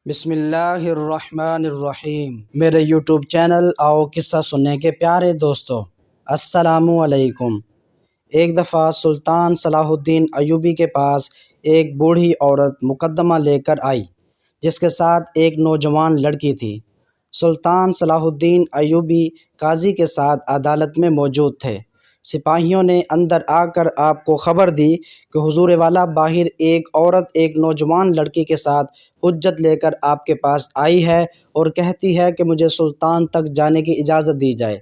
بسم اللہ الرحمن الرحیم۔ میرے یوٹیوب چینل آؤ قصہ سننے کے پیارے دوستو، السلام علیکم۔ ایک دفعہ سلطان صلاح الدین ایوبی کے پاس ایک بوڑھی عورت مقدمہ لے کر آئی جس کے ساتھ ایک نوجوان لڑکی تھی۔ سلطان صلاح الدین ایوبی قاضی کے ساتھ عدالت میں موجود تھے۔ سپاہیوں نے اندر آ کر آپ کو خبر دی کہ حضور والا باہر ایک عورت ایک نوجوان لڑکی کے ساتھ حجت لے کر آپ کے پاس آئی ہے اور کہتی ہے کہ مجھے سلطان تک جانے کی اجازت دی جائے۔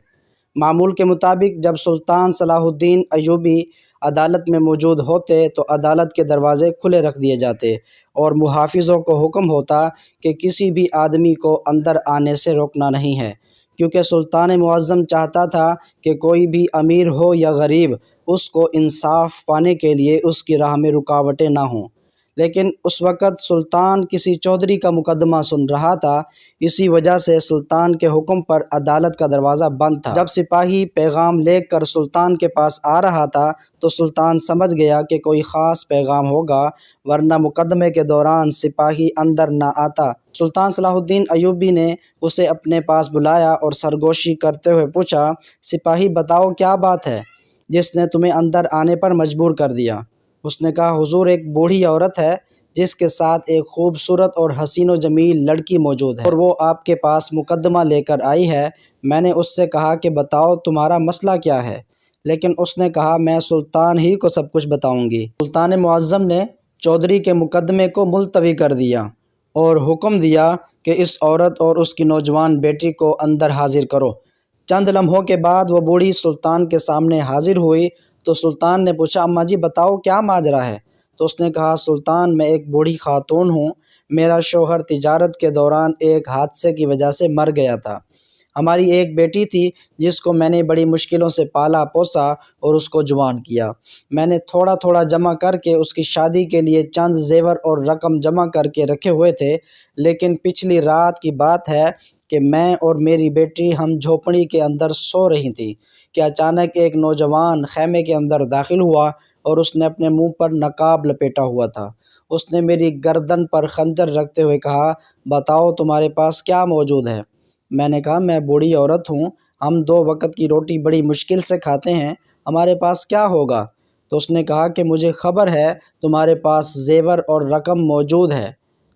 معمول کے مطابق جب سلطان صلاح الدین ایوبی عدالت میں موجود ہوتے تو عدالت کے دروازے کھلے رکھ دیے جاتے اور محافظوں کو حکم ہوتا کہ کسی بھی آدمی کو اندر آنے سے روکنا نہیں ہے، کیونکہ سلطان معظم چاہتا تھا کہ کوئی بھی امیر ہو یا غریب اس کو انصاف پانے کے لیے اس کی راہ میں رکاوٹیں نہ ہوں۔ لیکن اس وقت سلطان کسی چودھری کا مقدمہ سن رہا تھا، اسی وجہ سے سلطان کے حکم پر عدالت کا دروازہ بند تھا۔ جب سپاہی پیغام لے کر سلطان کے پاس آ رہا تھا تو سلطان سمجھ گیا کہ کوئی خاص پیغام ہوگا، ورنہ مقدمے کے دوران سپاہی اندر نہ آتا۔ سلطان صلاح الدین ایوبی نے اسے اپنے پاس بلایا اور سرگوشی کرتے ہوئے پوچھا، سپاہی بتاؤ کیا بات ہے جس نے تمہیں اندر آنے پر مجبور کر دیا؟ اس نے کہا، حضور ایک بوڑھی عورت ہے جس کے ساتھ ایک خوبصورت اور حسین و جمیل لڑکی موجود ہے اور وہ آپ کے پاس مقدمہ لے کر آئی ہے۔ میں نے اس سے کہا کہ بتاؤ تمہارا مسئلہ کیا ہے، لیکن اس نے کہا میں سلطان ہی کو سب کچھ بتاؤں گی۔ سلطان معظم نے چودھری کے مقدمے کو ملتوی کر دیا اور حکم دیا کہ اس عورت اور اس کی نوجوان بیٹی کو اندر حاضر کرو۔ چند لمحوں کے بعد وہ بوڑھی سلطان کے سامنے حاضر ہوئی تو سلطان نے پوچھا، اماں جی بتاؤ کیا ماجرا ہے؟ تو اس نے کہا، سلطان میں ایک بوڑھی خاتون ہوں، میرا شوہر تجارت کے دوران ایک حادثے کی وجہ سے مر گیا تھا۔ ہماری ایک بیٹی تھی جس کو میں نے بڑی مشکلوں سے پالا پوسا اور اس کو جوان کیا۔ میں نے تھوڑا تھوڑا جمع کر کے اس کی شادی کے لیے چند زیور اور رقم جمع کر کے رکھے ہوئے تھے، لیکن پچھلی رات کی بات ہے کہ میں اور میری بیٹی ہم جھونپڑی کے اندر سو رہی تھی کہ اچانک ایک نوجوان خیمے کے اندر داخل ہوا اور اس نے اپنے منہ پر نقاب لپیٹا ہوا تھا۔ اس نے میری گردن پر خنجر رکھتے ہوئے کہا، بتاؤ تمہارے پاس کیا موجود ہے؟ میں نے کہا، میں بوڑھی عورت ہوں، ہم 2 وقت کی روٹی بڑی مشکل سے کھاتے ہیں، ہمارے پاس کیا ہوگا؟ تو اس نے کہا کہ مجھے خبر ہے تمہارے پاس زیور اور رقم موجود ہے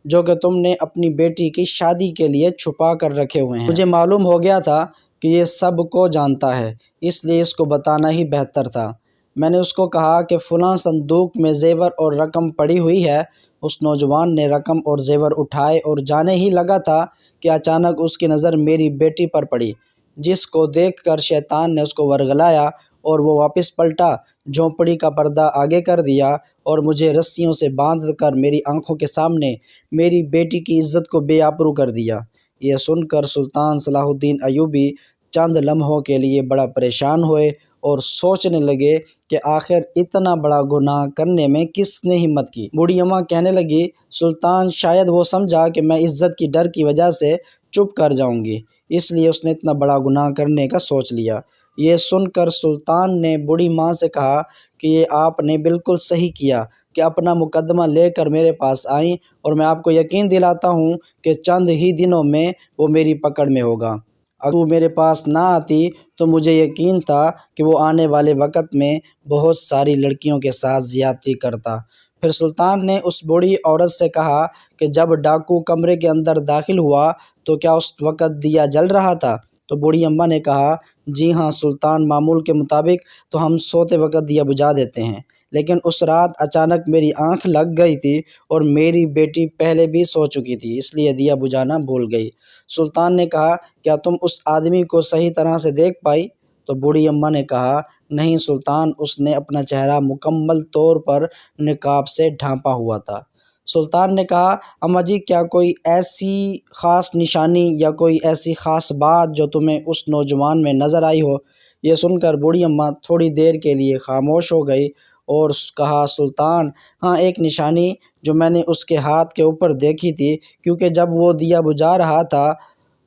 جو کہ تم نے اپنی بیٹی کی شادی کے لیے چھپا کر رکھے ہوئے ہیں۔ مجھے معلوم ہو گیا تھا کہ یہ سب کو جانتا ہے، اس لیے اس کو بتانا ہی بہتر تھا۔ میں نے اس کو کہا کہ فلاں صندوق میں زیور اور رقم پڑی ہوئی ہے۔ اس نوجوان نے رقم اور زیور اٹھائے اور جانے ہی لگا تھا کہ اچانک اس کی نظر میری بیٹی پر پڑی، جس کو دیکھ کر شیطان نے اس کو ورغلایا اور وہ واپس پلٹا، جھونپڑی کا پردہ آگے کر دیا اور مجھے رسیوں سے باندھ کر میری آنکھوں کے سامنے میری بیٹی کی عزت کو بے آبرو کر دیا۔ یہ سن کر سلطان صلاح الدین ایوبی چند لمحوں کے لیے بڑا پریشان ہوئے اور سوچنے لگے کہ آخر اتنا بڑا گناہ کرنے میں کس نے ہمت کی۔ بوڑھی اماں کہنے لگی، سلطان شاید وہ سمجھا کہ میں عزت کی ڈر کی وجہ سے چپ کر جاؤں گی، اس لیے اس نے اتنا بڑا گناہ کرنے کا سوچ لیا۔ یہ سن کر سلطان نے بوڑھی ماں سے کہا کہ یہ آپ نے بالکل صحیح کیا کہ اپنا مقدمہ لے کر میرے پاس آئیں، اور میں آپ کو یقین دلاتا ہوں کہ چند ہی دنوں میں وہ میری پکڑ میں ہوگا۔ اگر وہ میرے پاس نہ آتی تو مجھے یقین تھا کہ وہ آنے والے وقت میں بہت ساری لڑکیوں کے ساتھ زیادتی کرتا۔ پھر سلطان نے اس بوڑھی عورت سے کہا کہ جب ڈاکو کمرے کے اندر داخل ہوا تو کیا اس وقت دیا جل رہا تھا؟ تو بوڑھی اماں نے کہا، جی ہاں سلطان، معمول کے مطابق تو ہم سوتے وقت دیا بجھا دیتے ہیں، لیکن اس رات اچانک میری آنکھ لگ گئی تھی اور میری بیٹی پہلے بھی سو چکی تھی، اس لیے دیا بجھانا بھول گئی۔ سلطان نے کہا، کیا تم اس آدمی کو صحیح طرح سے دیکھ پائی؟ تو بوڑھی اماں نے کہا، نہیں سلطان، اس نے اپنا چہرہ مکمل طور پر نقاب سے ڈھانپا ہوا تھا۔ سلطان نے کہا، اماں جی کیا کوئی ایسی خاص نشانی یا کوئی ایسی خاص بات جو تمہیں اس نوجوان میں نظر آئی ہو؟ یہ سن کر بوڑھی اماں تھوڑی دیر کے لیے خاموش ہو گئی اور کہا، سلطان، ہاں ایک نشانی جو میں نے اس کے ہاتھ کے اوپر دیکھی تھی، کیونکہ جب وہ دیا بجھا رہا تھا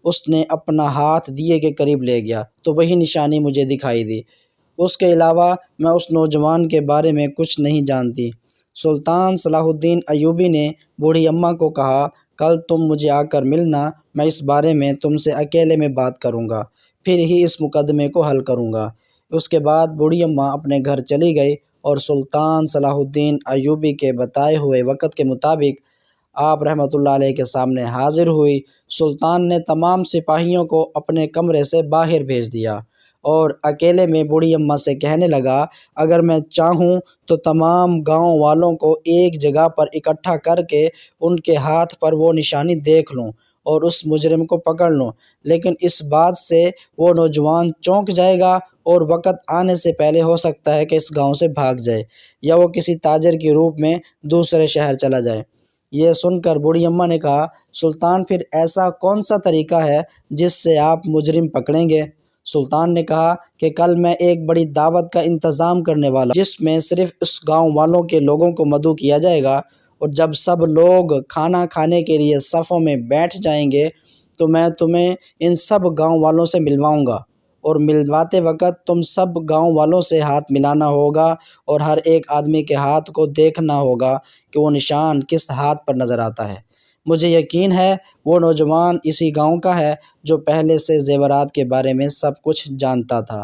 اس نے اپنا ہاتھ دیے کے قریب لے گیا تو وہی نشانی مجھے دکھائی دی۔ اس کے علاوہ میں اس نوجوان کے بارے میں کچھ نہیں جانتی۔ سلطان صلاح الدین ایوبی نے بوڑھی اماں کو کہا، کل تم مجھے آ کر ملنا، میں اس بارے میں تم سے اکیلے میں بات کروں گا، پھر ہی اس مقدمے کو حل کروں گا۔ اس کے بعد بوڑھی اماں اپنے گھر چلی گئی اور سلطان صلاح الدین ایوبی کے بتائے ہوئے وقت کے مطابق آپ رحمۃ اللہ علیہ کے سامنے حاضر ہوئی۔ سلطان نے تمام سپاہیوں کو اپنے کمرے سے باہر بھیج دیا اور اکیلے میں بوڑھی اماں سے کہنے لگا، اگر میں چاہوں تو تمام گاؤں والوں کو ایک جگہ پر اکٹھا کر کے ان کے ہاتھ پر وہ نشانی دیکھ لوں اور اس مجرم کو پکڑ لوں، لیکن اس بات سے وہ نوجوان چونک جائے گا اور وقت آنے سے پہلے ہو سکتا ہے کہ اس گاؤں سے بھاگ جائے یا وہ کسی تاجر کے روپ میں دوسرے شہر چلا جائے۔ یہ سن کر بوڑھی اماں نے کہا، سلطان پھر ایسا کون سا طریقہ ہے جس سے آپ مجرم پکڑیں گے؟ سلطان نے کہا کہ کل میں ایک بڑی دعوت کا انتظام کرنے والا ہوں، جس میں صرف اس گاؤں والوں کے لوگوں کو مدعو کیا جائے گا، اور جب سب لوگ کھانا کھانے کے لیے صفوں میں بیٹھ جائیں گے تو میں تمہیں ان سب گاؤں والوں سے ملواؤں گا، اور ملواتے وقت تم سب گاؤں والوں سے ہاتھ ملانا ہوگا اور ہر ایک آدمی کے ہاتھ کو دیکھنا ہوگا کہ وہ نشان کس ہاتھ پر نظر آتا ہے۔ مجھے یقین ہے وہ نوجوان اسی گاؤں کا ہے جو پہلے سے زیورات کے بارے میں سب کچھ جانتا تھا۔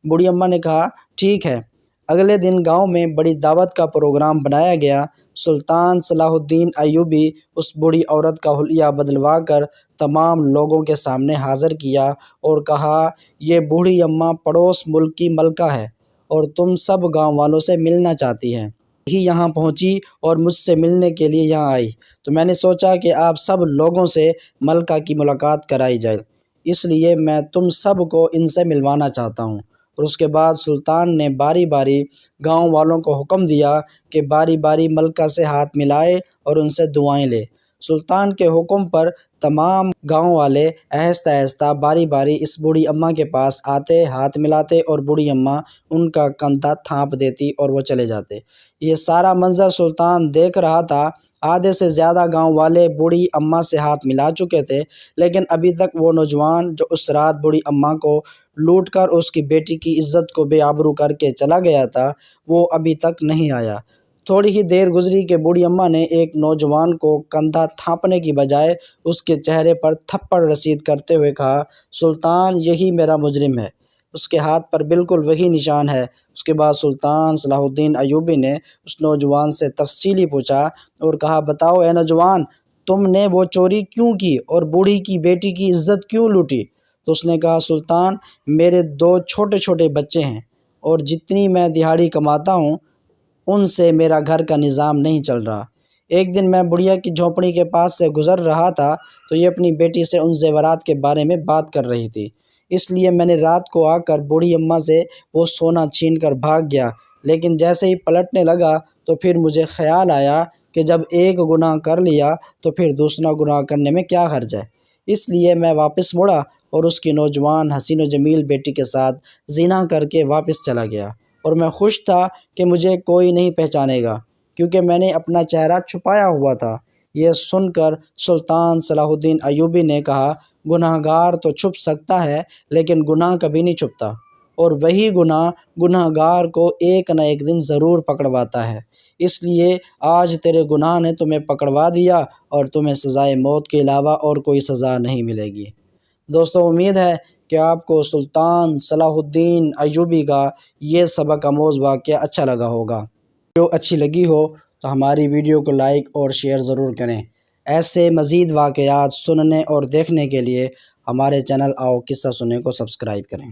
بوڑھی اماں نے کہا، ٹھیک ہے۔ اگلے دن گاؤں میں بڑی دعوت کا پروگرام بنایا گیا۔ سلطان صلاح الدین ایوبی اس بوڑھی عورت کا حلیہ بدلوا کر تمام لوگوں کے سامنے حاضر کیا اور کہا، یہ بوڑھی اماں پڑوس ملک کی ملکہ ہے اور تم سب گاؤں والوں سے ملنا چاہتی ہے۔ ہی یہاں پہنچی اور مجھ سے ملنے کے لیے یہاں آئی، تو میں نے سوچا کہ آپ سب لوگوں سے ملکہ کی ملاقات کرائی جائے، اس لیے میں تم سب کو ان سے ملوانا چاہتا ہوں۔ اور اس کے بعد سلطان نے باری باری گاؤں والوں کو حکم دیا کہ باری باری ملکہ سے ہاتھ ملائے اور ان سے دعائیں لے۔ سلطان کے حکم پر تمام گاؤں والے آہستہ آہستہ باری باری اس بوڑھی اماں کے پاس آتے، ہاتھ ملاتے اور بوڑھی اماں ان کا کندھا تھانپ دیتی اور وہ چلے جاتے۔ یہ سارا منظر سلطان دیکھ رہا تھا۔ آدھے سے زیادہ گاؤں والے بوڑھی اماں سے ہاتھ ملا چکے تھے، لیکن ابھی تک وہ نوجوان جو اس رات بوڑھی اماں کو لوٹ کر اس کی بیٹی کی عزت کو بے آبرو کر کے چلا گیا تھا، وہ ابھی تک نہیں آیا۔ تھوڑی ہی دیر گزری کہ بوڑھی اماں نے ایک نوجوان کو کندھا تھانپنے کی بجائے اس کے چہرے پر تھپڑ رسید کرتے ہوئے کہا، سلطان یہی میرا مجرم ہے، اس کے ہاتھ پر بالکل وہی نشان ہے۔ اس کے بعد سلطان صلاح الدین ایوبی نے اس نوجوان سے تفصیلی پوچھا اور کہا، بتاؤ اے نوجوان، تم نے وہ چوری کیوں کی اور بوڑھی کی بیٹی کی عزت کیوں لوٹی؟ تو اس نے کہا، سلطان میرے 2 چھوٹے چھوٹے بچے ہیں اور جتنی میں دہاڑی کماتا ہوں ان سے میرا گھر کا نظام نہیں چل رہا۔ ایک دن میں بڑھیا کی جھونپڑی کے پاس سے گزر رہا تھا تو یہ اپنی بیٹی سے ان زیورات کے بارے میں بات کر رہی تھی، اس لیے میں نے رات کو آ کر بوڑھی اماں سے وہ سونا چھین کر بھاگ گیا، لیکن جیسے ہی پلٹنے لگا تو پھر مجھے خیال آیا کہ جب ایک گناہ کر لیا تو پھر دوسرا گناہ کرنے میں کیا حرج ہے، اس لیے میں واپس مڑا اور اس کی نوجوان حسین و جمیل بیٹی کے ساتھ زنا کر کے واپس چلا گیا، اور میں خوش تھا کہ مجھے کوئی نہیں پہچانے گا کیونکہ میں نے اپنا چہرہ چھپایا ہوا تھا۔ یہ سن کر سلطان صلاح الدین ایوبی نے کہا، گناہ گار تو چھپ سکتا ہے لیکن گناہ کبھی نہیں چھپتا، اور وہی گناہ گار کو ایک نہ ایک دن ضرور پکڑواتا ہے، اس لیے آج تیرے گناہ نے تمہیں پکڑوا دیا اور تمہیں سزائے موت کے علاوہ اور کوئی سزا نہیں ملے گی۔ دوستو، امید ہے کہ آپ کو سلطان صلاح الدین ایوبی کا یہ سبق آموز واقعہ اچھا لگا ہوگا۔ ویڈیو اچھی لگی ہو تو ہماری ویڈیو کو لائک اور شیئر ضرور کریں۔ ایسے مزید واقعات سننے اور دیکھنے کے لیے ہمارے چینل آؤ قصہ سننے کو سبسکرائب کریں۔